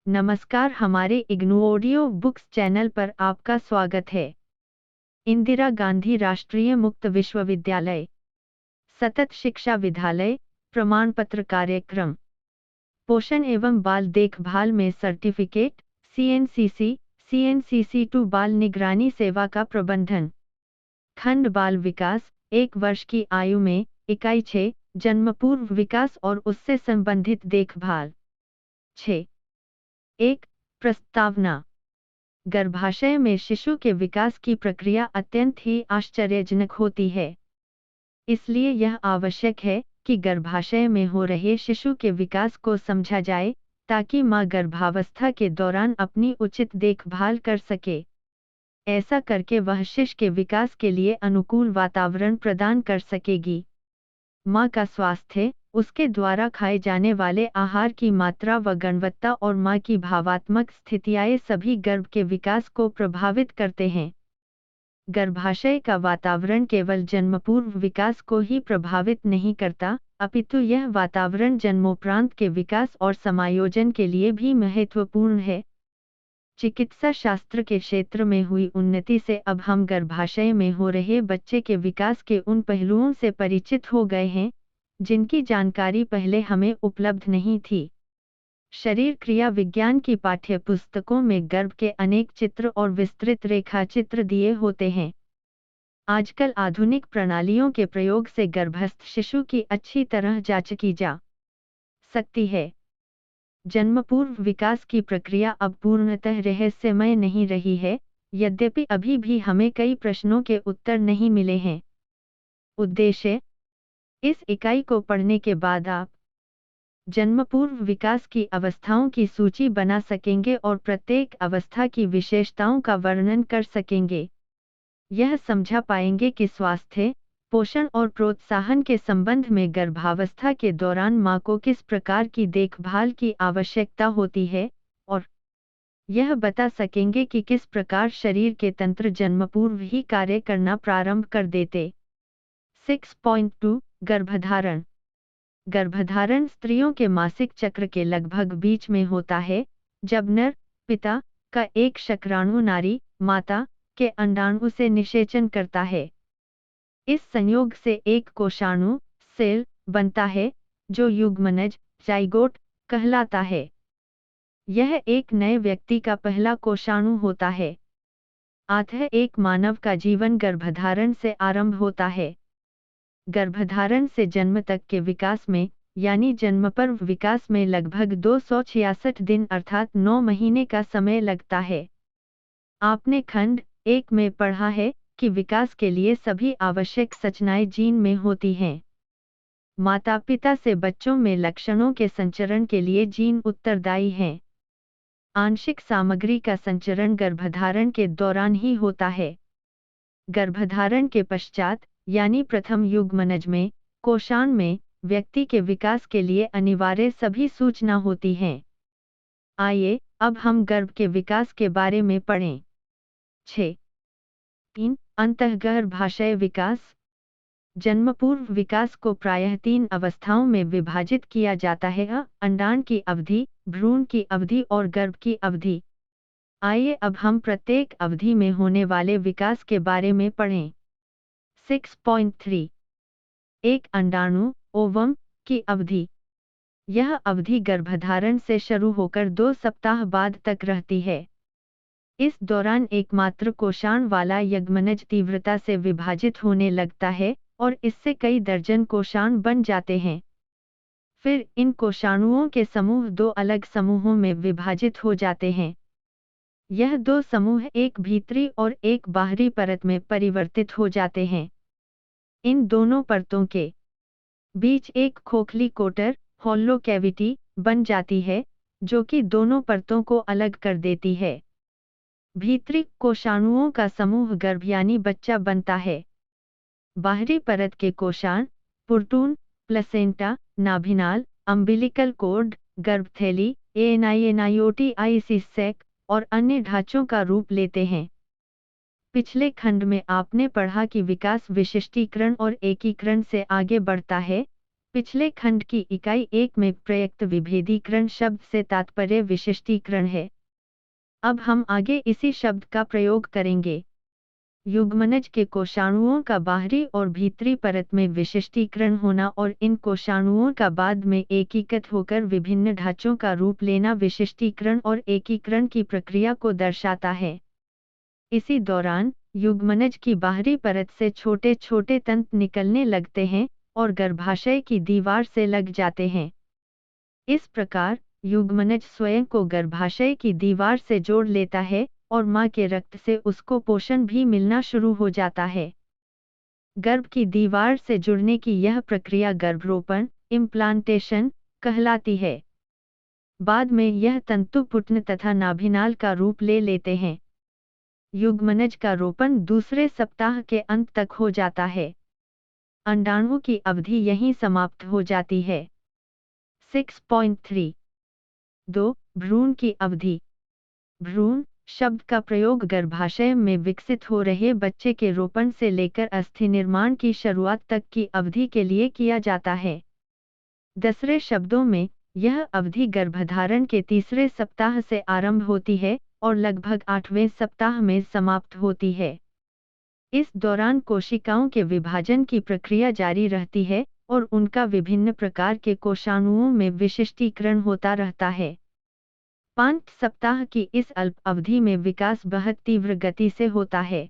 नमस्कार, हमारे IGNOU audio books channel पर आपका स्वागत है। इंदिरा गांधी राष्ट्रीय मुक्त विश्वविद्यालय सतत शिक्षा विद्यालय प्रमाण पत्र कार्यक्रम पोषण एवं बाल देखभाल में सर्टिफिकेट सीएनसीसी टू बाल निगरानी सेवा का प्रबंधन। खंड बाल विकास 1 वर्ष की आयु में इकाई 6 जन्म पूर्व विकास और उससे संबंधित देखभाल। 6 1 प्रस्तावना। गर्भाशय में शिशु के विकास की प्रक्रिया अत्यंत ही आश्चर्यजनक होती है। इसलिए यह आवश्यक है कि गर्भाशय में हो रहे शिशु के विकास को समझा जाए, ताकि मां गर्भावस्था के दौरान अपनी उचित देखभाल कर सके। ऐसा करके वह शिशु के विकास के लिए अनुकूल वातावरण प्रदान कर सकेगी। मां का स्वास्थ्य उसके द्वारा खाए जाने वाले आहार की मात्रा व गुणवत्ता और मां की भावात्मक स्थितियां सभी गर्भ के विकास को प्रभावित करते हैं। गर्भाशय का वातावरण केवल जन्मपूर्व विकास को ही प्रभावित नहीं करता, अपितु यह वातावरण जन्मोपरांत के विकास और समायोजन के लिए भी महत्वपूर्ण है। चिकित्सा शास्त्र के क्षेत्र में हुई उन्नति से अब हम गर्भाशय में हो रहे बच्चे के विकास के उन पहलुओं से परिचित हो गए हैं, जिनकी जानकारी पहले हमें उपलब्ध नहीं थी। शरीर क्रिया विज्ञान की पाठ्यपुस्तकों में गर्भ के अनेक चित्र और विस्तृत रेखाचित्र दिए होते हैं। आजकल आधुनिक प्रणालियों के प्रयोग से गर्भस्थ शिशु की अच्छी तरह जांच की जा सकती है। जन्मपूर्व विकास की प्रक्रिया अब पूर्णतः रहस्यमय नहीं रही है, यद्यपि अभी भी हमें कई प्रश्नों के उत्तर नहीं मिले हैं। उद्देश्य: इस इकाई को पढ़ने के बाद आप जन्मपूर्व विकास की अवस्थाओं की सूची बना सकेंगे और प्रत्येक अवस्था की विशेषताओं का वर्णन कर सकेंगे। यह समझा पाएंगे कि स्वास्थ्य, पोषण और प्रोत्साहन के संबंध में गर्भावस्था के दौरान मां को किस प्रकार की देखभाल की आवश्यकता होती है, और यह बता सकेंगे कि किस प्रकार शरीर के तंत्र जन्मपूर्व ही कार्य करना प्रारंभ कर देते। 6.2 गर्भधारण। गर्भधारण स्त्रियों के मासिक चक्र के लगभग बीच में होता है, जब नर पिता का एक शुक्राणु नारी माता के अंडाणु से निषेचन करता है। इस संयोग से एक कोशाणु सेल बनता है, जो युग्मनज जाइगोट कहलाता है। यह एक नए व्यक्ति का पहला कोशाणु होता है। अतः एक मानव का जीवन गर्भधारण से आरंभ होता है। गर्भधारण से जन्म तक के विकास में, यानी जन्मपर्व विकास में लगभग 266 दिन अर्थात 9 महीने का समय लगता है। आपने खंड 1 में पढ़ा है कि विकास के लिए सभी आवश्यक संरचनाएं जीन में होती हैं। माता पिता से बच्चों में लक्षणों के संचरण के लिए जीन उत्तरदायी हैं। आंशिक सामग्री का संचरण गर्भधारण के दौरान ही होता है। गर्भधारण के पश्चात, यानी प्रथम युग्मनज में, कोशाण में, व्यक्ति के विकास के लिए अनिवार्य सभी सूचना होती हैं। आइए अब हम गर्भ के विकास के बारे में पढ़ें। 6.3 अंतःगर्भाशय विकास। जन्मपूर्व विकास को प्रायः 3 अवस्थाओं में विभाजित किया जाता है: अंडाण की अवधि, भ्रूण की अवधि और गर्भ की अवधि। आइए अब हम प्रत्येक अवधि में होने वाले विकास के बारे में पढ़ें। 6.3 एक अंडाणु ओवम की अवधि। यह अवधि गर्भधारण से शुरू होकर 2 सप्ताह बाद तक रहती है। इस दौरान एकमात्र कोशाण वाला युग्मनज तीव्रता से विभाजित होने लगता है और इससे कई दर्जन कोशाण बन जाते हैं। फिर इन कोशाणुओं के समूह 2 अलग समूहों में विभाजित हो जाते हैं। यह 2 समूह एक भीतरी और एक बाहरी परत में परिवर्तित हो जाते हैं। इन दोनों परतों के बीच एक खोखली कोटर हॉलो कैविटी बन जाती है, जो कि दोनों परतों को अलग कर देती है। भीतरी कोशाणुओं का समूह गर्भ यानी बच्चा बनता है। बाहरी परत के कोशाण पुर्टून, प्लेसेंटा, नाभिनाल, अम्बिलिकल कोर्ड, गर्भथैली, एनायोटिक सैक और अन्य ढांचों का रूप लेते हैं। पिछले खंड में आपने पढ़ा कि विकास विशिष्टीकरण और एकीकरण से आगे बढ़ता है, पिछले खंड की इकाई 1 में प्रयुक्त विभेदीकरण शब्द से तात्पर्य विशिष्टीकरण है। अब हम आगे इसी शब्द का प्रयोग करेंगे। युग्मनज के कोशाणुओं का बाहरी और भीतरी परत में विशिष्टीकरण होना और इन कोशाणुओं का बाद में एकीकृत होकर विभिन्न ढांचों का रूप लेना विशिष्टीकरण और एकीकरण की प्रक्रिया को दर्शाता है। इसी दौरान युग्मनज की बाहरी परत से छोटे छोटे तंतु निकलने लगते हैं और गर्भाशय की दीवार से लग जाते हैं। इस प्रकार युग्मनज स्वयं को गर्भाशय की दीवार से जोड़ लेता है और मां के रक्त से उसको पोषण भी मिलना शुरू हो जाता है। गर्भ की दीवार से जुड़ने की यह प्रक्रिया गर्भरोपण इम्प्लांटेशन कहलाती है। बाद में यह तंतु पुटन तथा नाभिनाल का रूप ले लेते हैं। युग्मनज का रोपण दूसरे सप्ताह के अंत तक हो जाता है। अंडाणु की अवधि यहीं समाप्त हो जाती है। 6.3 2. भ्रूण की अवधि। भ्रूण शब्द का प्रयोग गर्भाशय में विकसित हो रहे बच्चे के रोपण से लेकर अस्थि निर्माण की शुरुआत तक की अवधि के लिए किया जाता है। दूसरे शब्दों में यह अवधि गर्भधारण के तीसरे सप्ताह से आरंभ होती है और लगभग 8वें सप्ताह में समाप्त होती है। इस दौरान कोशिकाओं के विभाजन की प्रक्रिया जारी रहती है और उनका विभिन्न प्रकार के कोशाणुओं में विशिष्टीकरण होता रहता है। 5 सप्ताह की इस अल्प अवधि में विकास बहुत तीव्र गति से होता है।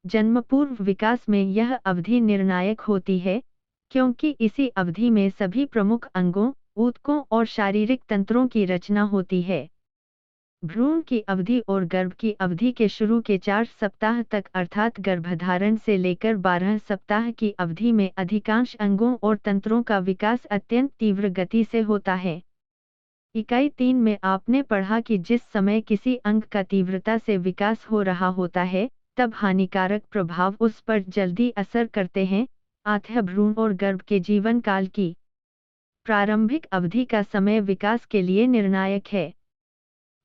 जन्म पूर्व विकास में यह अवधि निर्णायक होती है, क्योंकि इसी अवधि में सभी प्रमुख अंगों, ऊतकों और शारीरिक तंत्रों की रचना होती है। भ्रूण की अवधि और गर्भ की अवधि के शुरू के 4 सप्ताह तक अर्थात गर्भधारण से लेकर 12 सप्ताह की अवधि में अधिकांश अंगों और तंत्रों का विकास अत्यंत तीव्र गति से होता है। इकाई 3 में आपने पढ़ा कि जिस समय किसी अंग का तीव्रता से विकास हो रहा होता है, तब हानिकारक प्रभाव उस पर जल्दी असर करते हैं, अतः भ्रूण और गर्भ के जीवन काल की प्रारंभिक अवधि का समय विकास के लिए निर्णायक है।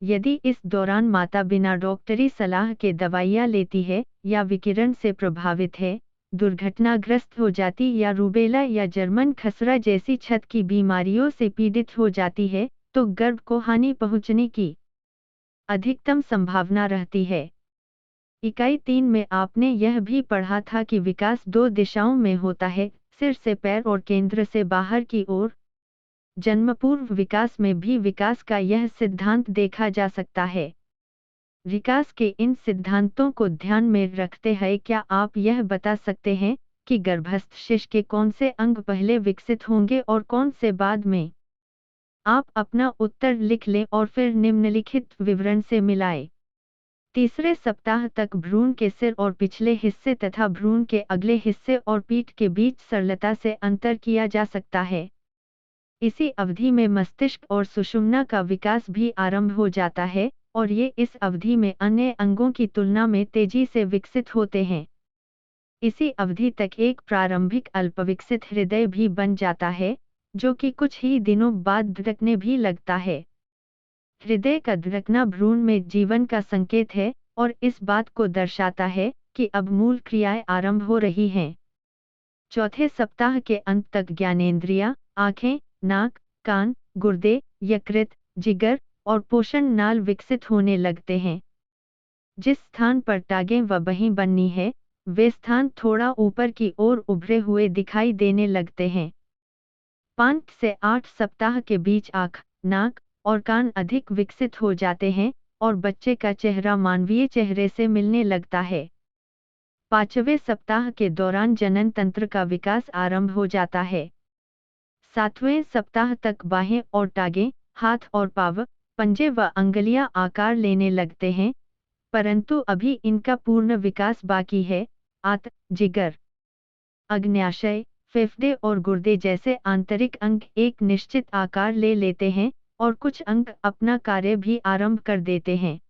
यदि इस दौरान माता बिना डॉक्टरी सलाह के दवाइयाँ लेती है या विकिरण से प्रभावित है, दुर्घटनाग्रस्त हो जाती या रूबेला या जर्मन खसरा जैसी छत की बीमारियों से पीड़ित हो जाती है, तो गर्भ को हानि पहुंचने की अधिकतम संभावना रहती है। इकाई 3 में आपने यह भी पढ़ा था कि विकास 2 दिशाओं में होता है, सिर से पैर और केंद्र से बाहर की ओर। जन्म पूर्व विकास में भी विकास का यह सिद्धांत देखा जा सकता है। विकास के इन सिद्धांतों को ध्यान में रखते हुए क्या आप यह बता सकते हैं कि गर्भस्थ शिशु के कौन से अंग पहले विकसित होंगे और कौन से बाद में? आप अपना उत्तर लिख लें और फिर निम्नलिखित विवरण से मिलाएं। तीसरे सप्ताह तक भ्रूण के सिर और पिछले हिस्से तथा भ्रूण के अगले हिस्से और पीठ के बीच सरलता से अंतर किया जा सकता है। इसी अवधि में मस्तिष्क और सुषुम्ना का विकास भी आरंभ हो जाता है और ये इस अवधि में अन्य अंगों की तुलना में तेजी से विकसित होते हैं। इसी अवधि तक एक प्रारंभिक अल्पविकसित हृदय भी बन जाता है, जो कि कुछ ही दिनों बाद धड़कने भी लगता है। हृदय का धड़कना भ्रूण में जीवन का संकेत है और इस बात को दर्शाता है कि अब मूल क्रियाएं आरंभ हो रही हैं। चौथे सप्ताह के अंत तक ज्ञानेंद्रियां, आँखें, नाक, कान, गुर्दे, यकृत, जिगर और पोषण नाल विकसित होने लगते हैं। जिस स्थान पर टांगें व बहीं बननी है, वे स्थान थोड़ा ऊपर की ओर उभरे हुए दिखाई देने लगते हैं। 5 से 8 सप्ताह के बीच आँख, नाक और कान अधिक विकसित हो जाते हैं और बच्चे का चेहरा मानवीय चेहरे से मिलने लगता है। 5वें सप्ताह के दौरान जनन तंत्र का विकास आरंभ हो जाता है। 7वें सप्ताह तक बाहें और टांगें, हाथ और पाँव, पंजे व अंगुलियां आकार लेने लगते हैं, परंतु अभी इनका पूर्ण विकास बाकी है। आंत, जिगर, अग्न्याशय, फेफड़े और गुर्दे जैसे आंतरिक अंग एक निश्चित आकार ले लेते हैं और कुछ अंग अपना कार्य भी आरंभ कर देते हैं।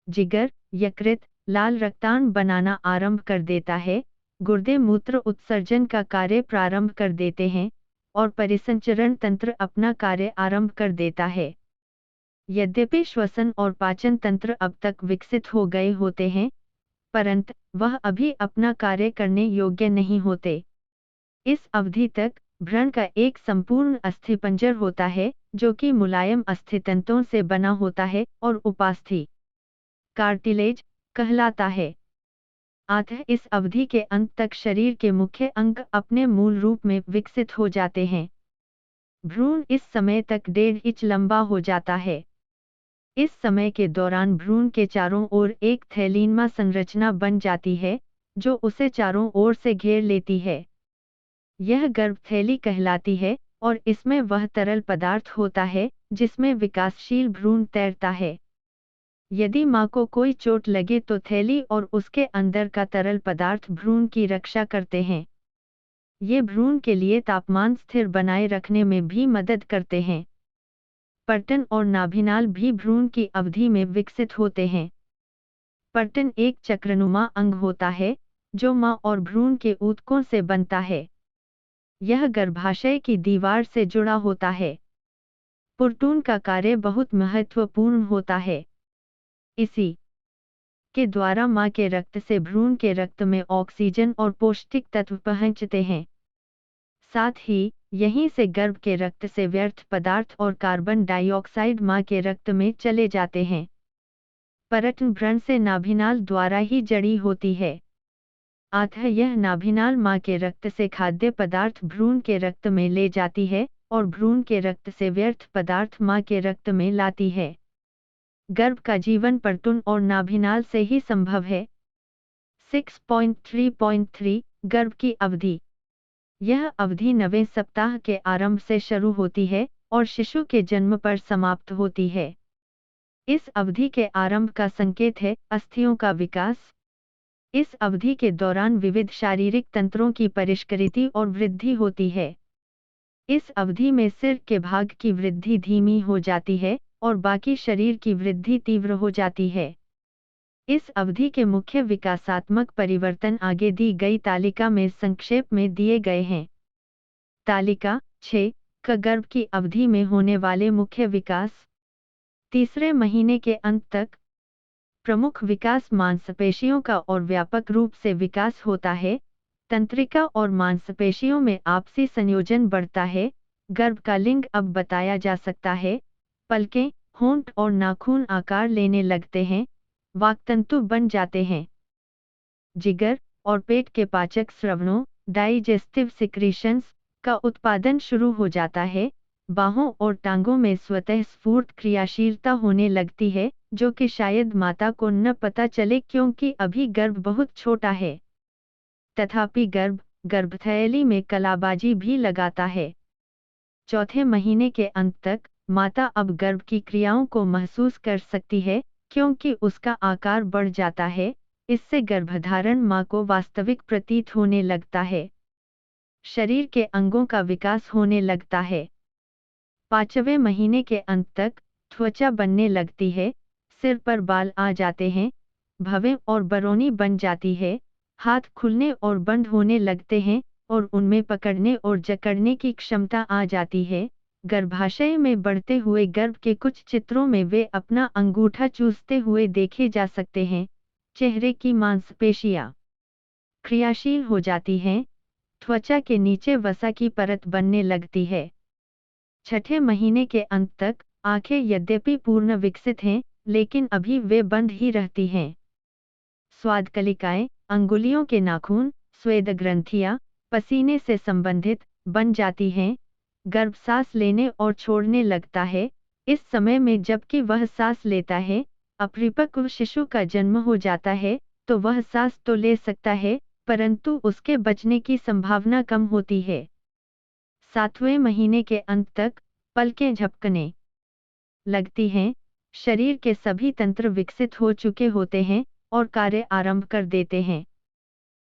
जिगर, यकृत, लाल रक्ताण बनाना आरंभ कर देता है, गुर्दे मूत्र उत्सर्जन का कार्य प्रारंभ कर देते हैं और परिसंचरण तंत्र अपना कार्य आरंभ कर देता है। यद्यपि श्वसन और पाचन तंत्र अब तक विकसित हो गए होते हैं, परंतु वह अभी अपना कार्य करने योग्य नहीं होते। इस अवधि तक भ्रूण का एक संपूर्ण अस्थिपंजर होता है जो कि मुलायम अस्थितंतुओं से बना होता है और उपास्थि कार्टिलेज कहलाता है। अतः इस अवधि के अंत तक शरीर के मुख्य अंग अपने मूल रूप में विकसित हो जाते हैं। भ्रूण इस समय तक 1.5 इंच लंबा हो जाता है। इस समय के दौरान भ्रूण के चारों ओर एक थैलीनुमा संरचना बन जाती है जो उसे चारों ओर से घेर लेती है। यह गर्भथैली कहलाती है और इसमें वह तरल पदार्थ होता है जिसमें विकासशील भ्रूण तैरता है। यदि मां को कोई चोट लगे तो थैली और उसके अंदर का तरल पदार्थ भ्रूण की रक्षा करते हैं। ये भ्रूण के लिए तापमान स्थिर बनाए रखने में भी मदद करते हैं। पर्टन और नाभिनाल भी भ्रूण की अवधि में विकसित होते हैं। पर्टन एक चक्रनुमा अंग होता है जो मां और भ्रूण के ऊतकों से बनता है। यह गर्भाशय की दीवार से जुड़ा होता है। पुर्टून का कार्य बहुत महत्वपूर्ण होता है। इसी के द्वारा मां के रक्त से भ्रूण के रक्त में ऑक्सीजन और पौष्टिक तत्व पहुंचते हैं। साथ ही यहीं से गर्भ के रक्त से व्यर्थ पदार्थ और कार्बन डाइऑक्साइड मां के रक्त में चले जाते हैं। पर्टन भ्रूण से नाभिनाल द्वारा ही जड़ी होती है। अतः यह नाभिनाल मां के रक्त से खाद्य पदार्थ भ्रूण के रक्त में ले जाती है और भ्रूण के रक्त से व्यर्थ पदार्थ मां के रक्त में लाती है। गर्भ का जीवन पर्टून और नाभिनाल से ही संभव है। 6.3.3 गर्भ की अवधि। यह अवधि 9वें सप्ताह के आरंभ से शुरू होती है और शिशु के जन्म पर समाप्त होती है। इस अवधि के आरंभ का संकेत है अस्थियों का विकास। इस अवधि के दौरान विविध शारीरिक तंत्रों की परिष्कृति और वृद्धि होती है। इस अवधि में सिर के भाग की वृद्धि धीमी हो जाती है और बाकी शरीर की वृद्धि तीव्र हो जाती है। इस अवधि के मुख्य विकासात्मक परिवर्तन आगे दी गई तालिका में संक्षेप में दिए गए हैं। तालिका 6 क गर्भ की अवधि में होने वाले मुख्य विकास। तीसरे महीने के अंत तक प्रमुख विकास मांसपेशियों का और व्यापक रूप से विकास होता है। तंत्रिका और मांसपेशियों में आपसी संयोजन बढ़ता है। गर्भ का लिंग अब बताया जा सकता है। पलकें, होंठ और नाखून आकार लेने लगते हैं। वाक्तंतु बन जाते हैं। जिगर और पेट के पाचक स्रवणों डाइजेस्टिव सिक्रीशंस का उत्पादन शुरू हो जाता है। बाहों और टांगों में स्वतः स्फूर्त क्रियाशीलता होने लगती है जो कि शायद माता को न पता चले क्योंकि अभी गर्भ बहुत छोटा है। तथापि गर्भथैली में कलाबाजी भी लगाता है। चौथे महीने के अंत तक माता अब गर्भ की क्रियाओं को महसूस कर सकती है क्योंकि उसका आकार बढ़ जाता है। इससे गर्भधारण मां को वास्तविक प्रतीत होने लगता है। शरीर के अंगों का विकास होने लगता है। 5वें महीने के अंत तक त्वचा बनने लगती है। सिर पर बाल आ जाते हैं। भवें और बरौनी बन जाती है। हाथ खुलने और बंद होने लगते हैं और उनमें पकड़ने और जकड़ने की क्षमता आ जाती है। गर्भाशय में बढ़ते हुए गर्भ के कुछ चित्रों में वे अपना अंगूठा चूसते हुए देखे जा सकते हैं। चेहरे की मांसपेशियां क्रियाशील हो जाती हैं। त्वचा के नीचे वसा की परत बनने लगती है। 6ठे महीने के अंत तक आंखें यद्यपि पूर्ण विकसित हैं लेकिन अभी वे बंद ही रहती हैं। स्वादकलिकाएं, अंगुलियों के नाखून, स्वेद ग्रंथियां पसीने से संबंधित बन जाती हैं। गर्भ सांस लेने और छोड़ने लगता है। इस समय में जबकि वह सांस लेता है, अपरिपक्व शिशु का जन्म हो जाता है तो वह सांस तो ले सकता है परंतु उसके बचने की संभावना कम होती है। 7वें महीने के अंत तक पलकें झपकने लगती हैं। शरीर के सभी तंत्र विकसित हो चुके होते हैं और कार्य आरंभ कर देते हैं।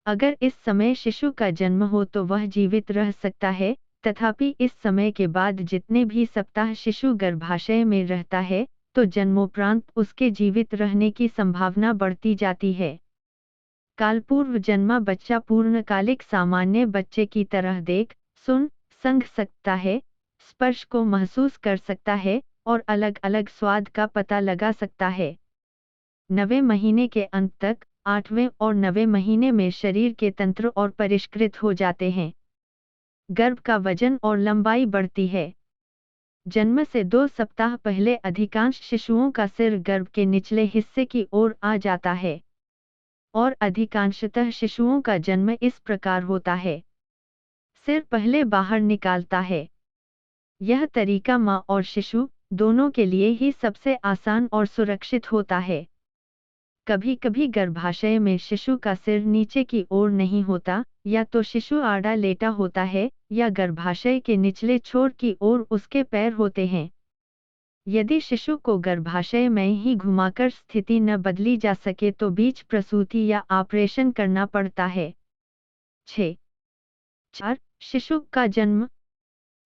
अगर इस समय शिशु का जन्म हो तो वह जीवित रह सकता है, तथापि इस समय के बाद जितने भी सप्ताह शिशु गर्भाशय में रहता है तो जन्मोपरांत उसके जीवित रहने की संभावना बढ़ती जाती है। कालपूर्व जन्मा बच्चा पूर्णकालिक सामान्य बच्चे की तरह देख, सुन, संग सकता है, स्पर्श को महसूस कर सकता है और अलग अलग स्वाद का पता लगा सकता है। 9वें महीने के अंत तक 8वें और 9वें महीने में शरीर के तंत्र और परिष्कृत हो जाते हैं। गर्भ का वजन और लंबाई बढ़ती है। जन्म से 2 सप्ताह पहले अधिकांश शिशुओं का सिर गर्भ के निचले हिस्से की ओर आ जाता है और अधिकांशतः शिशुओं का जन्म इस प्रकार होता है। सिर पहले बाहर निकालता है। यह तरीका माँ और शिशु दोनों के लिए ही सबसे आसान और सुरक्षित होता है। कभी कभी गर्भाशय में शिशु का सिर नीचे की ओर नहीं होता, या तो शिशु आड़ा लेटा होता है या गर्भाशय के निचले छोर की ओर उसके पैर होते हैं। यदि शिशु को गर्भाशय में ही घुमाकर स्थिति न बदली जा सके तो बीच प्रसूति या ऑपरेशन करना पड़ता है। 4. शिशु का जन्म।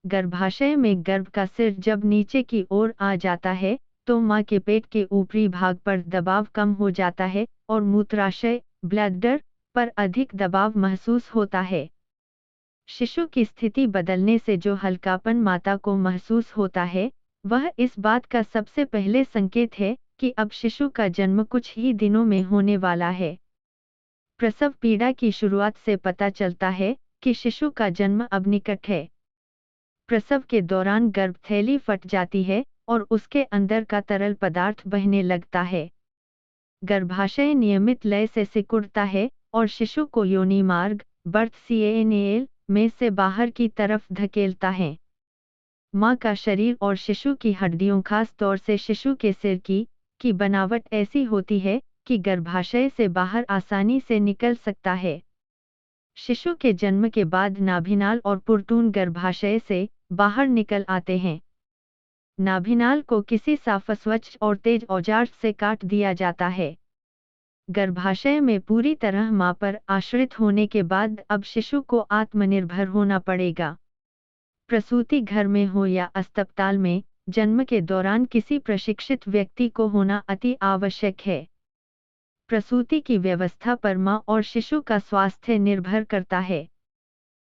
गर्भाशय में गर्भ का सिर जब नीचे की ओर आ जाता है तो मां के पेट के ऊपरी भाग पर दबाव कम हो जाता है और मूत्राशय ब्लैडर पर अधिक दबाव महसूस होता है। शिशु की स्थिति बदलने से जो हल्कापन माता को महसूस होता है, वह इस बात का सबसे पहले संकेत है कि अब शिशु का जन्म कुछ ही दिनों में होने वाला है। प्रसव पीड़ा की शुरुआत से पता चलता है कि शिशु का जन्म अब निकट है। प्रसव के दौरान गर्भथैली फट जाती है और उसके अंदर का तरल पदार्थ बहने लगता है। गर्भाशय नियमित लय से सिकुड़ता है और शिशु को योनि मार्ग बर्थ कैनाल में से बाहर की तरफ धकेलता है। मां का शरीर और शिशु की हड्डियों, खास तौर से शिशु के सिर की बनावट ऐसी होती है कि गर्भाशय से बाहर आसानी से निकल सकता है। शिशु के जन्म के बाद नाभिनाल और पुर्तून गर्भाशय से बाहर निकल आते हैं। नाभिनाल को किसी साफ, स्वच्छ और तेज औजार से काट दिया जाता है। गर्भाशय में पूरी तरह मां पर आश्रित होने के बाद अब शिशु को आत्मनिर्भर होना पड़ेगा। प्रसूति घर में हो या अस्पताल में, जन्म के दौरान किसी प्रशिक्षित व्यक्ति को होना अति आवश्यक है। प्रसूति की व्यवस्था पर मां और शिशु का स्वास्थ्य निर्भर करता है।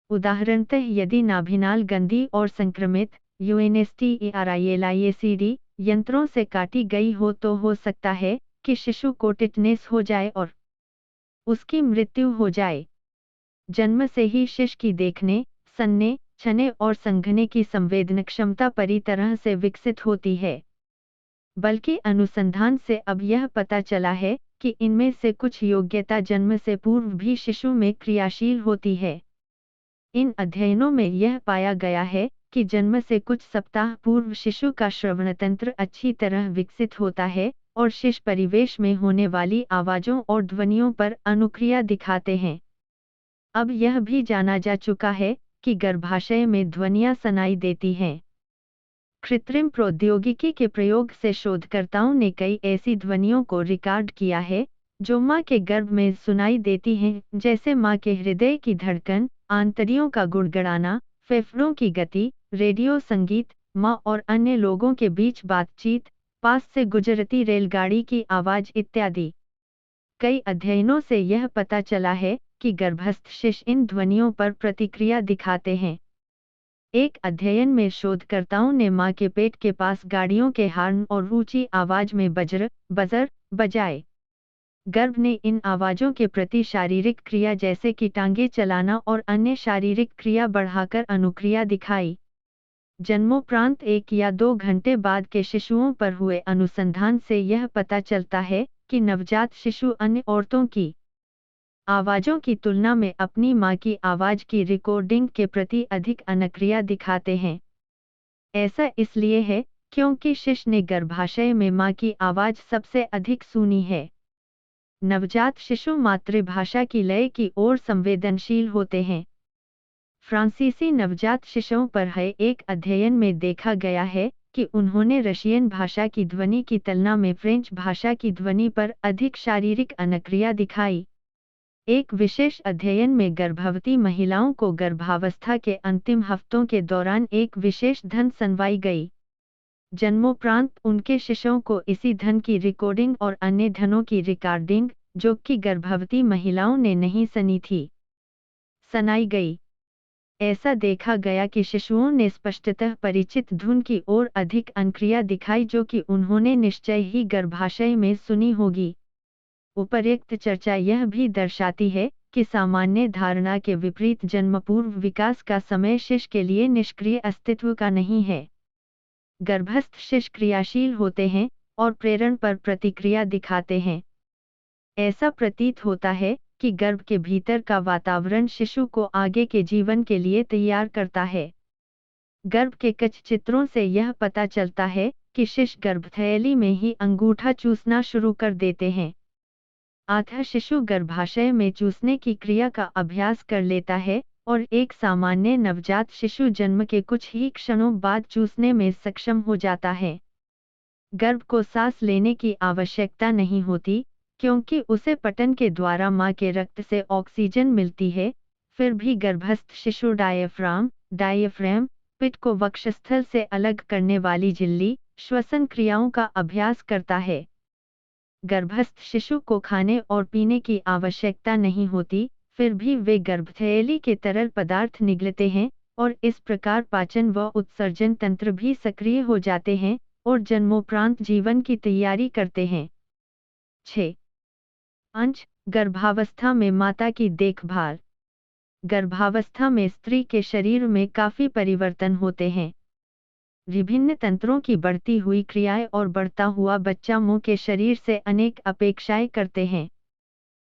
उदाहरणतः यदि नाभिनाल गंदी और संक्रमित UNSTERILIACD यंत्रों से काटी गई हो तो हो सकता है कि शिशु को टिटनेस हो जाए और उसकी मृत्यु हो जाए। जन्म से ही शिशु की देखने, सुनने, छने और संघने की संवेदन क्षमता पूरी तरह से विकसित होती है। बल्कि अनुसंधान से अब यह पता चला है कि इनमें से कुछ योग्यता जन्म से पूर्व भी शिशु में क्रियाशील होती है। इन अध्ययनों में यह पाया गया है कि जन्म से कुछ सप्ताह पूर्व शिशु का श्रवण तंत्र अच्छी तरह विकसित होता है और शिशु परिवेश में होने वाली आवाज़ों और ध्वनियों पर अनुक्रिया दिखाते हैं। अब यह भी जाना जा चुका है कि गर्भाशय में ध्वनियाँ सुनाई देती हैं। कृत्रिम प्रौद्योगिकी के प्रयोग से शोधकर्ताओं ने कई ऐसी ध्वनियों को रिकॉर्ड किया है जो मां के गर्भ में सुनाई देती हैं, जैसे मां के हृदय की धड़कन, आंतड़ियों का गुड़गुड़ाना, फेफड़ों की गति, रेडियो संगीत, मां और अन्य लोगों के बीच बातचीत, पास से गुजरती रेलगाड़ी की आवाज़ इत्यादि। कई अध्ययनों से यह पता चला है कि गर्भस्थ शिशु इन ध्वनियों पर प्रतिक्रिया दिखाते हैं। एक अध्ययन में शोधकर्ताओं ने मां के पेट के पास गाड़ियों के हॉर्न और ऊंची आवाज में बजर बजाए। गर्भ ने इन आवाजों के प्रति शारीरिक क्रिया जैसे कि टांगे चलाना और अन्य शारीरिक क्रिया बढ़ाकर अनुक्रिया दिखाई। जन्मोपरांत 1 या 2 घंटे बाद के शिशुओं पर हुए अनुसंधान से यह पता चलता है कि नवजात शिशु अन्य औरतों की आवाज़ों की तुलना में अपनी मां की आवाज़ की रिकॉर्डिंग के प्रति अधिक अनुक्रिया दिखाते हैं। ऐसा इसलिए है क्योंकि शिशु ने गर्भाशय में मां की आवाज़ सबसे अधिक सुनी है। नवजात शिशु मातृभाषा की लय की ओर संवेदनशील होते हैं। फ्रांसीसी नवजात शिशुओं पर है एक अध्ययन में देखा गया है कि उन्होंने रशियन भाषा की ध्वनि की तुलना में फ्रेंच भाषा की ध्वनि पर अधिक शारीरिक अनुक्रिया दिखाई। एक विशेष अध्ययन में गर्भवती महिलाओं को गर्भावस्था के अंतिम हफ्तों के दौरान एक विशेष धन सुनवाई गई। जन्मोपरांत उनके शिशुओं को इसी धन की रिकॉर्डिंग और अन्य धनों की रिकॉर्डिंग, जो कि गर्भवती महिलाओं ने नहीं सुनी थी, सुनाई गई। ऐसा देखा गया कि शिशुओं ने स्पष्टतः परिचित धुन की ओर अधिक अनुक्रिया दिखाई जो कि उन्होंने निश्चय ही गर्भाशय में सुनी होगी। उपर्युक्त चर्चा यह भी दर्शाती है कि सामान्य धारणा के विपरीत जन्मपूर्व विकास का समय शिशु के लिए निष्क्रिय अस्तित्व का नहीं है। गर्भस्थ शिशु क्रियाशील होते हैं और प्रेरण पर प्रतिक्रिया दिखाते हैं। ऐसा प्रतीत होता है कि गर्भ के भीतर का वातावरण शिशु को आगे के जीवन के लिए तैयार करता है। गर्भ के कुछ चित्रों से यह पता चलता है कि शिशु गर्भथैली में ही अंगूठा चूसना शुरू कर देते हैं। आधा शिशु गर्भाशय में चूसने की क्रिया का अभ्यास कर लेता है और एक सामान्य नवजात शिशु जन्म के कुछ ही क्षणों बाद चूसने में सक्षम हो जाता है। गर्भ को सांस लेने की आवश्यकता नहीं होती, क्योंकि उसे पटन के द्वारा मां के रक्त से ऑक्सीजन मिलती है। फिर भी गर्भस्थ शिशु डायफ्राम पिट को वक्षस्थल से अलग करने वाली झिल्ली श्वसन क्रियाओं का अभ्यास करता है। गर्भस्थ शिशु को खाने और पीने की आवश्यकता नहीं होती, फिर भी वे गर्भथैली के तरल पदार्थ निगलते हैं और इस प्रकार पाचन व उत्सर्जन तंत्र भी सक्रिय हो जाते हैं और जन्मोपरांत जीवन की तैयारी करते हैं। 6. अंश गर्भावस्था में माता की देखभाल। गर्भावस्था में स्त्री के शरीर में काफी परिवर्तन होते हैं। विभिन्न तंत्रों की बढ़ती हुई क्रियाएं और बढ़ता हुआ बच्चा मुंह के शरीर से अनेक अपेक्षाएं करते हैं।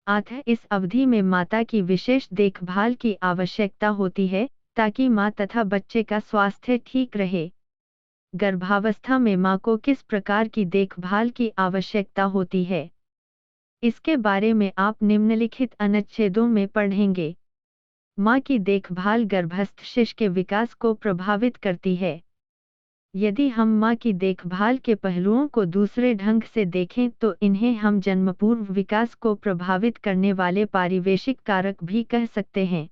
अतः इस अवधि में माता की विशेष देखभाल की आवश्यकता होती है ताकि मां तथा बच्चे का स्वास्थ्य ठीक रहे। गर्भावस्था में मां को किस प्रकार की देखभाल की आवश्यकता होती है, इसके बारे में आप निम्नलिखित अनुच्छेदों में पढ़ेंगे। मां की देखभाल गर्भस्थ शिशु के विकास को प्रभावित करती है। यदि हम मां की देखभाल के पहलुओं को दूसरे ढंग से देखें तो इन्हें हम जन्मपूर्व विकास को प्रभावित करने वाले पारिवेशिक कारक भी कह सकते हैं।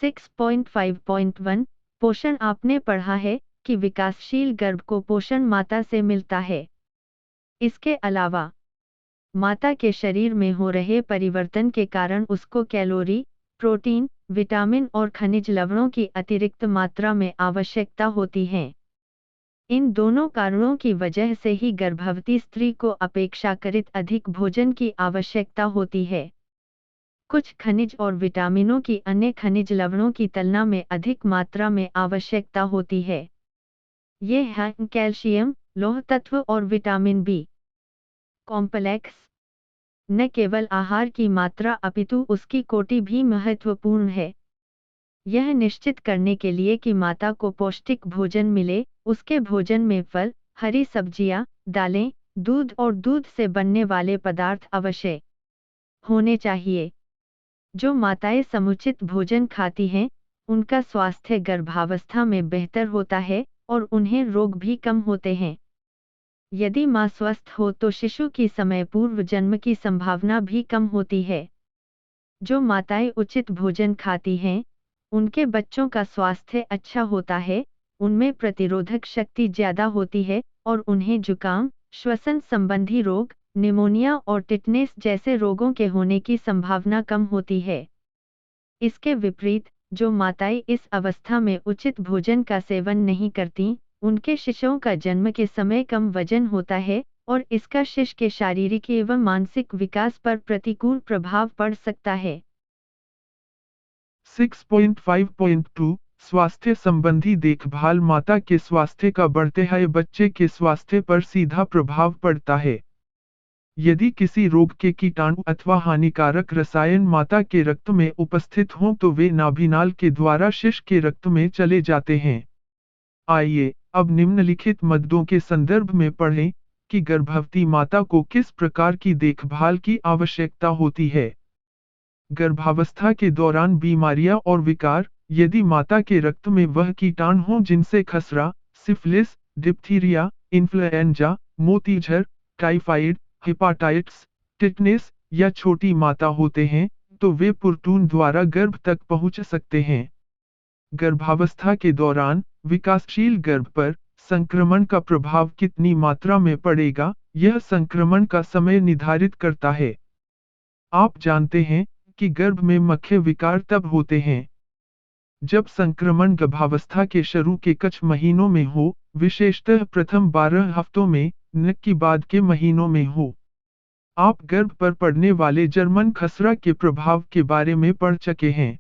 6.5.1 पोषण। आपने पढ़ा है कि विकासशील गर्भ को पोषण माता से मिलता है। इसके अलावा माता के शरीर में हो रहे परिवर्तन के कारण उसको कैलोरी, प्रोटीन, विटामिन और खनिज लवणों की अतिरिक्त मात्रा में आवश्यकता होती है। इन दोनों कारणों की वजह से ही गर्भवती स्त्री को अपेक्षाकृत अधिक भोजन की आवश्यकता होती है। कुछ खनिज और विटामिनों की अन्य खनिज लवणों की तुलना में अधिक मात्रा में आवश्यकता होती है। ये हैं कैल्शियम, लौह तत्व और विटामिन बी कॉम्प्लेक्स। न केवल आहार की मात्रा अपितु उसकी कोटि भी महत्वपूर्ण है। यह निश्चित करने के लिए कि माता को पौष्टिक भोजन मिले, उसके भोजन में फल, हरी सब्जियां, दालें, दूध और दूध से बनने वाले पदार्थ अवश्य होने चाहिए। जो माताएं समुचित भोजन खाती हैं, उनका स्वास्थ्य गर्भावस्था में बेहतर होता है और उन्हें रोग भी कम होते हैं। यदि मां स्वस्थ हो तो शिशु की समय पूर्व जन्म की संभावना भी कम होती है। जो माताएं उचित भोजन खाती हैं, उनके बच्चों का स्वास्थ्य अच्छा होता है, उनमें प्रतिरोधक शक्ति ज्यादा होती है और उन्हें जुकाम, श्वसन संबंधी रोग, निमोनिया और टिटनेस जैसे रोगों के होने की संभावना कम होती है। इसके विपरीत जो माताएं इस अवस्था में उचित भोजन का सेवन नहीं करती, उनके शिशुओं का जन्म के समय कम वजन होता है और इसका शिशु के शारीरिक एवं मानसिक विकास पर प्रतिकूल प्रभाव पड़ सकता है। 6.5.2 स्वास्थ्य संबंधी देखभाल। माता के स्वास्थ्य का बढ़ते हुए बच्चे के स्वास्थ्य पर सीधा प्रभाव पड़ता है। यदि किसी रोग के कीटाणु अथवा हानिकारक रसायन माता के रक्त में उपस्थित हों तो वे नाभिनाल के द्वारा शिशु के रक्त में चले जाते हैं। आइए अब निम्नलिखित मद्दों के संदर्भ में पढ़ें कि गर्भवती माता को किस प्रकार की देखभाल की आवश्यकता होती है। गर्भावस्था के दौरान बीमारियां और विकार। यदि माता के रक्त में वह कीटाणु हों जिनसे खसरा, सिफिलिस, डिप्थीरिया, इन्फ्लुएंजा, मोतीझर, टाइफाइड, हेपाटाइटिस, टिटनेस या छोटी माता होते हैं, तो वे पुरटून द्वारा गर्भ तक पहुंच सकते हैं। गर्भावस्था के दौरान विकासशील गर्भ पर संक्रमण का प्रभाव कितनी मात्रा में पड़ेगा, यह संक्रमण का समय निर्धारित करता है। आप जानते हैं कि गर्भ में मुख्य विकार तब होते हैं जब संक्रमण गर्भावस्था के शुरू के कुछ महीनों में हो, विशेषतः प्रथम 12 हफ्तों में, न कि बाद के महीनों में हो। आप गर्भ पर पड़ने वाले जर्मन खसरा के प्रभाव के बारे में पढ़ चुके हैं।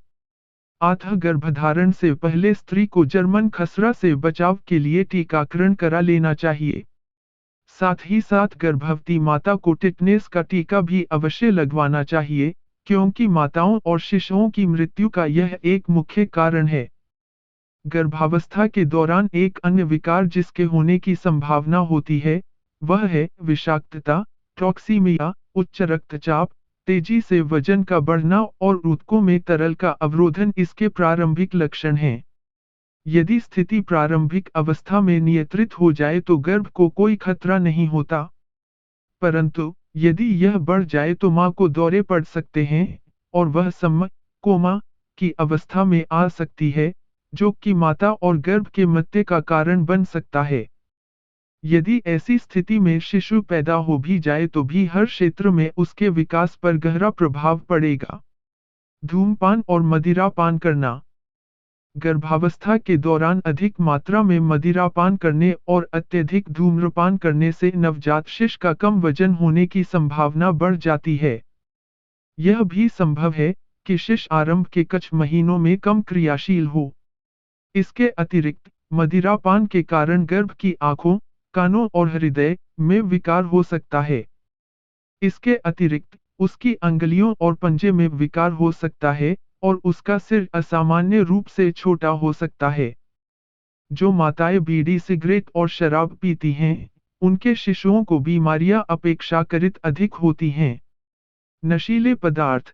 अतः गर्भधारण से पहले स्त्री को जर्मन खसरा से बचाव के लिए टीकाकरण करा लेना चाहिए। साथ ही साथ गर्भवती माता को टिटनेस का टीका भी अवश्य लगवाना चाहिए, क्योंकि माताओं और शिशुओं की मृत्यु का यह एक मुख्य कारण है। गर्भावस्था के दौरान एक अन्य विकार जिसके होने की संभावना होती है, वह है विषाक्तता, टॉक्सीमिया, उच्च रक्तचाप, तेजी से वजन का बढ़ना और ऊतकों में तरल का अवरोधन इसके प्रारंभिक लक्षण हैं। यदि स्थिति प्रारंभिक अवस्था में नियंत्रित हो जाए तो गर्भ को कोई खतरा नहीं होता। परंतु यदि यह बढ़ जाए तो मां को दौरे पड़ सकते हैं और वह कोमा की अवस्था में आ सकती है, जो कि माता और गर्भ के मृत्यु का कारण बन सकता है। यदि ऐसी स्थिति में शिशु पैदा हो भी जाए तो भी हर क्षेत्र में उसके विकास पर गहरा प्रभाव पड़ेगा। धूम्रपान और मदिरापान करना। गर्भावस्था के दौरान अधिक मात्रा में मदिरापान करने और अत्यधिक धूम्रपान करने से नवजात शिशु का कम वजन होने की संभावना बढ़ जाती है। यह भी संभव है कि शिशु आरंभ के कुछ महीनों में कम क्रियाशील हो। इसके अतिरिक्त मदिरापान के कारण गर्भ की आंखों, कानों और हृदय में विकार हो सकता है। इसके अतिरिक्त उसकी अंगुलियों और पंजे में विकार हो सकता है और उसका सिर असामान्य रूप से छोटा हो सकता है। जो माताएं बीड़ी, सिगरेट और शराब पीती हैं, उनके शिशुओं को बीमारियां अपेक्षाकृत अधिक होती हैं। नशीले पदार्थ।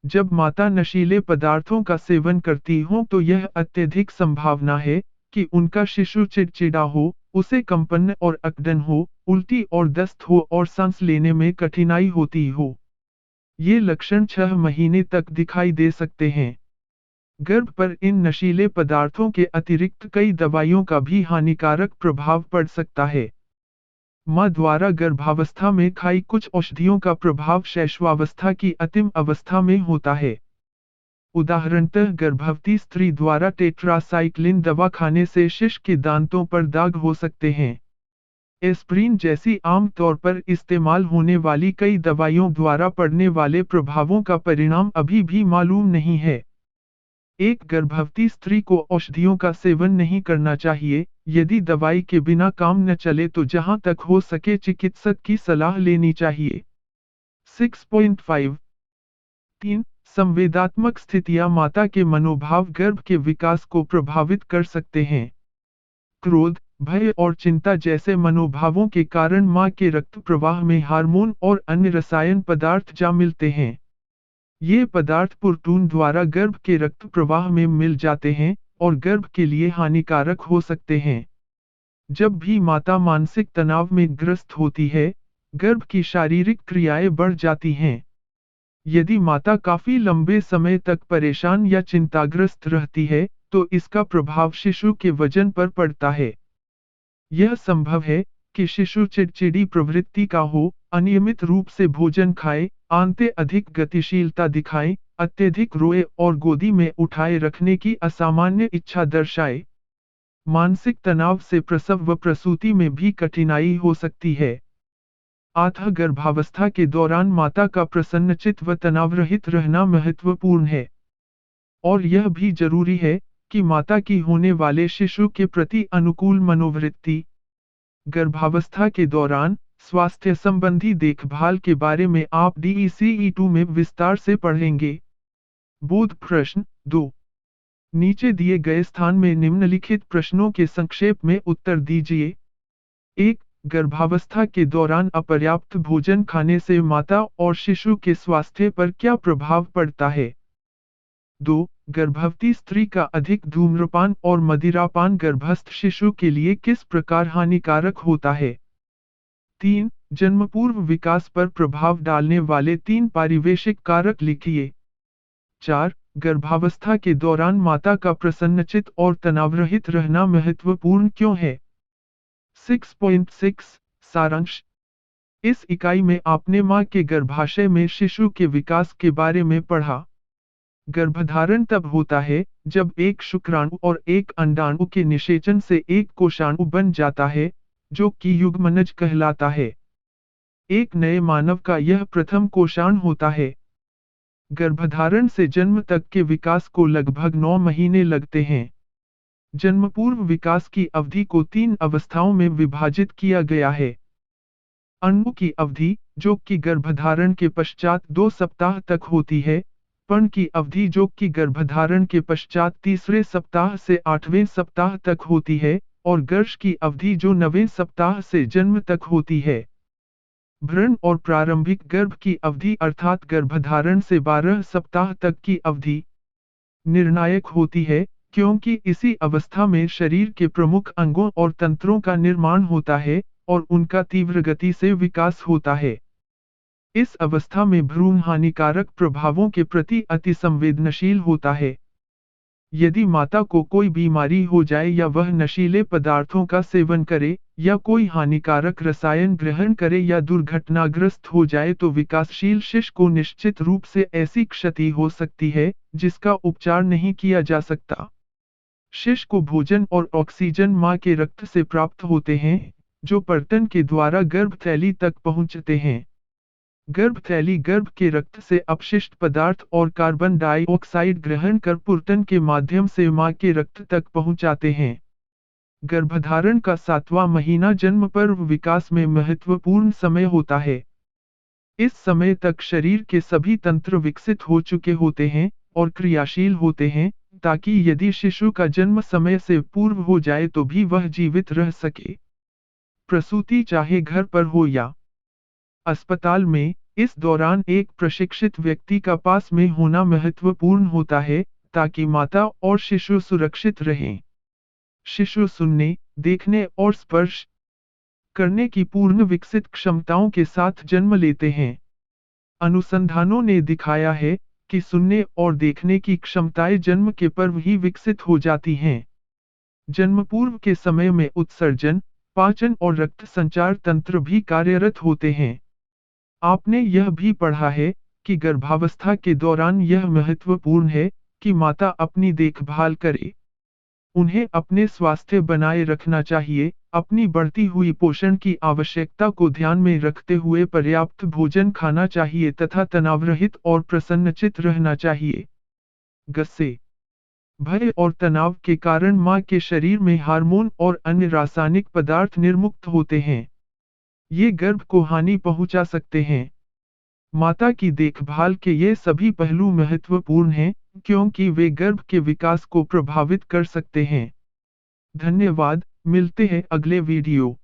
जब माता नशीले पदार्थों का सेवन करती हो तो यह अत्यधिक संभावना है कि उनका शिशु चिड़चिड़ा हो, उसे कंपन और अकड़न हो, उल्टी और दस्त हो और सांस लेने में कठिनाई होती हो। ये लक्षण 6 महीने तक दिखाई दे सकते हैं। गर्भ पर इन नशीले पदार्थों के अतिरिक्त कई दवाइयों का भी हानिकारक प्रभाव पड़ सकता है। मां द्वारा गर्भावस्था में खाई कुछ औषधियों का प्रभाव शैशवावस्था की अंतिम अवस्था में होता है। उदाहरणतः गर्भवती स्त्री द्वारा टेट्रासाइक्लिन दवा खाने से शिशु के दांतों पर दाग हो सकते हैं। एस्प्रिन जैसी आम तौर पर इस्तेमाल होने वाली कई दवाइयों द्वारा पड़ने वाले प्रभावों का परिणाम अभी भी मालूम नहीं है। एक गर्भवती स्त्री को औषधियों का सेवन नहीं करना चाहिए। यदि दवाई के बिना काम न चले तो जहां तक हो सके चिकित्सक की सलाह लेनी चाहिए। 6.5 3. संवेदात्मक स्थितियां माता के मनोभाव गर्भ के विकास को प्रभावित कर सकते हैं। क्रोध, भय और चिंता जैसे मनोभावों के कारण मां के रक्त प्रवाह में हार्मोन और अन्य रसायन पदार्थ जा मिलते हैं। ये पदार्थ पुरटून द्वारा गर्भ के रक्त प्रवाह में मिल जाते हैं और गर्भ के लिए हानिकारक हो सकते हैं। जब भी माता मानसिक तनाव में ग्रस्त होती है, गर्भ की शारीरिक क्रियाएं बढ़ जाती हैं। यदि माता काफी लंबे समय तक परेशान या चिंताग्रस्त रहती है, तो इसका प्रभाव शिशु के वजन पर पड़ता है। यह संभव है कि शिशु चिड़चिड़ी प्रवृत्ति का हो, अनियमित रूप से भोजन खाए, आंते अधिक गतिशीलता दिखाए, अत्यधिक रोए और गोदी में उठाए रखने की असामान्य इच्छा दर्शाए। मानसिक तनाव से प्रसव व प्रसूति में भी कठिनाई हो सकती है। अतः गर्भावस्था के दौरान माता का प्रसन्नचित्त व तनावरहित रहना महत्वपूर्ण है। और यह भी जरूरी है कि माता की होने वाले शिशु के प्रति अनुकूल मनोवृत्ति। गर्भावस्था के दौरान स्वास्थ्य संबंधी देखभाल के बारे में आप DECE2 में विस्तार से पढ़ेंगे। बोध प्रश्न 2। नीचे दिए गए स्थान में निम्नलिखित प्रश्नों के संक्षेप में उत्तर दीजिए। 1. गर्भावस्था के दौरान अपर्याप्त भोजन खाने से माता और शिशु के स्वास्थ्य पर क्या प्रभाव पड़ता है? 2. गर्भवती स्त्री का अधिक धूम्रपान और मदिरापान गर्भस्थ शिशु के लिए किस प्रकार हानिकारक होता है? 3. जन्मपूर्व विकास पर प्रभाव डालने वाले 3 पारिवेशिक कारक लिखिए। 4. गर्भावस्था के दौरान माता का प्रसन्नचित्त और तनावरहित रहना महत्वपूर्ण क्यों है? 6.6 सारांश। इस इकाई में आपने मां के गर्भाशय में शिशु के विकास के बारे में पढ़ा। गर्भधारण तब होता है जब एक शुक्राणु और एक अंडाणु के निषेचन से एक कोशाणु बन जाता है, जो कि युग्मनज कहलाता है। एक नए मानव का यह प्रथम कोषाण होता है। गर्भधारण से जन्म तक के विकास को लगभग 9 महीने लगते हैं। जन्मपूर्व विकास की अवधि को 3 अवस्थाओं में विभाजित किया गया है। अणु की अवधि, जो कि गर्भधारण के पश्चात 2 सप्ताह तक होती है, पर्ण की अवधि जो कि गर्भधारण के पश्चात तीसरे सप्ताह से 8वें सप्ताह तक होती है, और गर्भ की अवधि जो 9वें सप्ताह से जन्म तक होती है। भ्रूण और प्रारंभिक गर्भ की अवधि अर्थात गर्भधारण से 12 सप्ताह तक की अवधि निर्णायक होती है, क्योंकि इसी अवस्था में शरीर के प्रमुख अंगों और तंत्रों का निर्माण होता है और उनका तीव्र गति से विकास होता है। इस अवस्था में भ्रूण हानिकारक प्रभावों के प्रति अति संवेदनशील होता है। यदि माता को कोई बीमारी हो जाए या वह नशीले पदार्थों का सेवन करे या कोई हानिकारक रसायन ग्रहण करे या दुर्घटनाग्रस्त हो जाए तो विकासशील शिशु को निश्चित रूप से ऐसी क्षति हो सकती है जिसका उपचार नहीं किया जा सकता। शिशु को भोजन और ऑक्सीजन मां के रक्त से प्राप्त होते हैं, जो पर्तन के द्वारा गर्भथैली तक पहुंचते हैं। गर्भथैली गर्भ के रक्त से अपशिष्ट पदार्थ और कार्बन डाइऑक्साइड ग्रहण कर पुर्तन के माध्यम से मां के रक्त तक पहुंचाते हैं। गर्भधारण का 7वां महीना जन्म पर्व विकास में महत्वपूर्ण समय होता है। इस समय तक शरीर के सभी तंत्र विकसित हो चुके होते हैं और क्रियाशील होते हैं, ताकि यदि शिशु का जन्म समय से पूर्व हो जाए तो भी वह जीवित रह सके। प्रसूति चाहे घर पर हो या अस्पताल में, इस दौरान एक प्रशिक्षित व्यक्ति का पास में होना महत्वपूर्ण होता है, ताकि माता और शिशु सुरक्षित रहें। शिशु सुनने, देखने और स्पर्श करने की पूर्ण विकसित क्षमताओं के साथ जन्म लेते हैं। अनुसंधानों ने दिखाया है कि सुनने और देखने की क्षमताएं जन्म के पूर्व ही विकसित हो जाती हैं। जन्म पूर्व के समय में उत्सर्जन, पाचन और रक्त संचार तंत्र भी कार्यरत होते हैं। आपने यह भी पढ़ा है कि गर्भावस्था के दौरान यह महत्वपूर्ण है कि माता अपनी देखभाल करे। उन्हें अपने स्वास्थ्य बनाए रखना चाहिए, अपनी बढ़ती हुई पोषण की आवश्यकता को ध्यान में रखते हुए पर्याप्त भोजन खाना चाहिए तथा तनावरहित और प्रसन्नचित्त रहना चाहिए। गुस्से, भय और तनाव के कारण मां के शरीर में हार्मोन और अन्य रासायनिक पदार्थ निर्मुक्त होते हैं। ये गर्भ को हानि पहुंचा सकते हैं। माता की देखभाल के ये सभी पहलू महत्वपूर्ण हैं, क्योंकि वे गर्भ के विकास को प्रभावित कर सकते हैं। धन्यवाद, मिलते हैं अगले वीडियो।